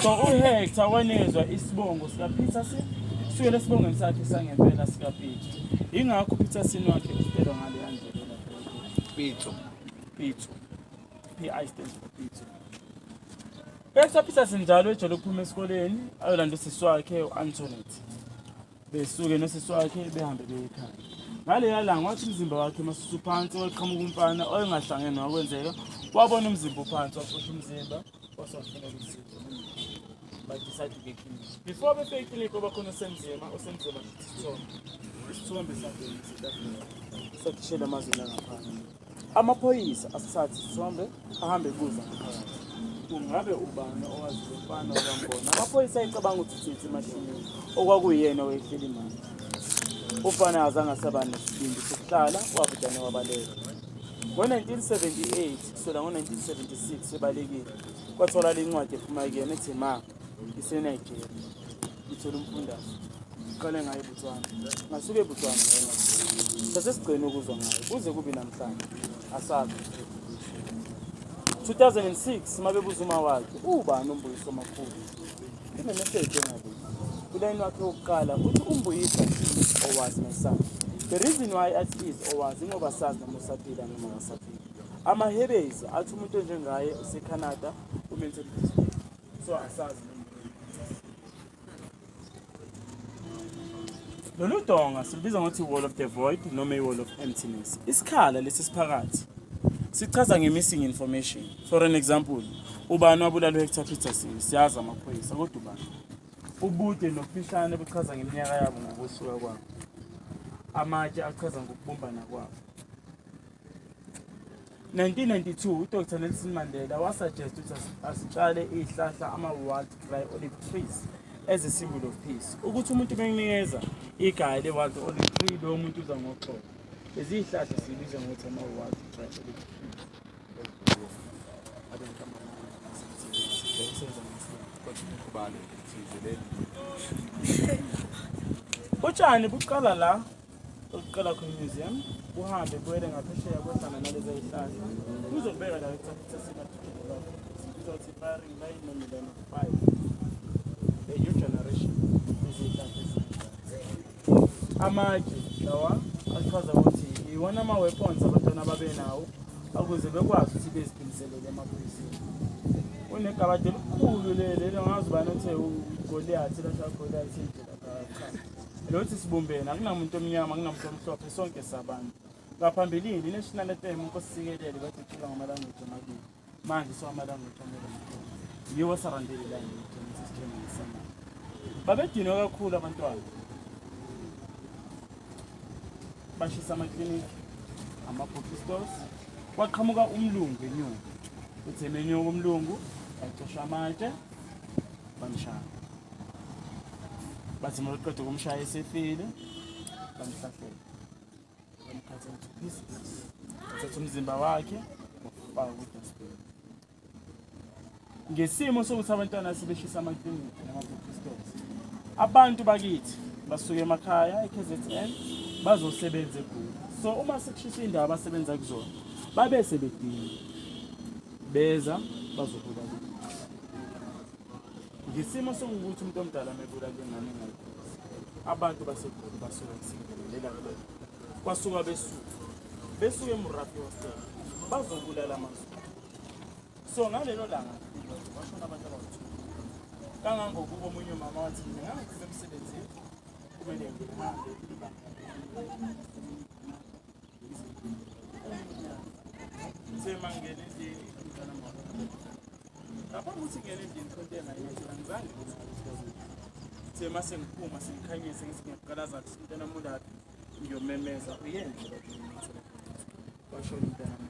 So uHector wanezwa isibongo sikaPeterson suke lesibongweni sakhe sangempela sikaPeter. Ingakho uPeterson wakhe uspelwa ngale yandlela Pitso. Pitso. PI stands for Pitso. Bese Peterson njalo ejele ukuphuma esikoleni ayolanda usisi wakhe uAntoinette. Besuke nosisi wakhe behambe beyikhaya. Ngale yalanga wathi umzimba wakhe masusu phansi oqhamuka umfana oyengahlangene nokwenzeka wabona umzimba uphansi wafusha umzimba wasafuna usizo. But decided to get killed. Before we fake clinic obakhona osemzima isithombe sakhe sathishela amazwi ngaphansi. Amaphoyisa asithatha isithombe ahambe kuza ngaphakathi. Kungabe ubani owazi umfana okwambona? Amaphoyisa ayicabanga ukuthi sithi emashini okwakuyena owehleli imali. Ufana azange asaba nesibindi sokuhlala wabudane wabaleka. Ngo-1978 kusukela ngo-1976 ebalekile kwathola lencwadi ephuma kuyena ethi ma iseNigeria ithola umfundaze uqale ngayo eBotswana ngasuke eBotswana sasesigcina ukuzwa ngayo kuze kube namhlanje asazi. 2006 mabebuza uma wakhe ubani uMbuyiso Makhulu inemessage engabe kulayini wakhe wokuqala uthi uMbuyiso owazi nesandla. The reason why it is owazi ngoba sazi noma usaphila noma akasaphila. Amahebezi athi umuntu onjengaye useCanada umental so asazi. Lolu donga silubiza ngokuthi wall of the void noma wall of emptiness. Isikhala lesi siphakathi sichaza nge-missing information. For an example, ubani wabulala uHector Peterson siyazi amaphoyisa kodwa ubani. Ubude nokufishane buchaza ngeminyaka yabo ngokusuka kwabo. Amatshe achaza ngokubumbana kwabo. 1992 uDr Nelson Mandela wasuggest ukuthi asitshale izihlahla ama-wild dry olive trees as a symbol of peace. Ukuthi umuntu benginikeza igaya le-wild olive tree lo muntu uza ngoxolo. Lezi zihlahla sibiza ngokuthi ama-wild dry olive trees. Utshani buqala la oqala khona museum uhambe buyele ngaphesheya kwesana nalezi zihlahla uzobeka la ekusasa sinathula uzothi firing line noma line of 5 a new generation izihlahla amatshe lawa achaza ukuthi iwona ama-weapons abantwana babenawo ukuze bekwazi ukuthi beziphindiselele emaphoyiseni. Unegabade elikhulu lelo ngazi ubani othe uGoliath lasha Goliath indlela cha lothi sibumbene akunamuntu omnyama akunamuntu omhlophe sonke sabantu. Ngaphambilini iNational Anthem unkosisikelele bathi icula ngamalanguage amabili manje sowamalanguage amabili yiwo sarandile la system yesana. Babedinwa kakhulu abantwana bashisa amaklinikhi ama-bookstores kwaqhamuka umlungu enyuka uthi emenyuka umlungu bacosha amatshe bamshaya bathi maqeda ukumshaya esefile bamhlahlela bamkhatha into pieces bathatha umzimba wakhe bafaka ku-dustbin. Ngesimo sokuthi abantwana sebeshisa amaklinikhi nama-bookstores abantu bakithi basuke emakhaya eKZN bazosebenza eGoli. So uma sekushisa indawo abasebenza kuzona babe sebedinga beza bazokula. Ngesimo sokuthi umuntu omdala mebula ngengane ngakho abantu baseGoli basuka kusingelela kwasuka besuka eMurafi hostel bazobulala amazwe. So ngalelo langa bashona abantu abathu kangangokuba omunye umama wathi mina ngangisize emsebenzini kumele ngihambe semangene endlini umntwana wami lapho ukuthi ngene endlini container yathi angizange sema sengiphuma sengikhanyise ngisingaqalaza ukuthi umntwana mulaphi ngiyomemeza uyenze basho umntwana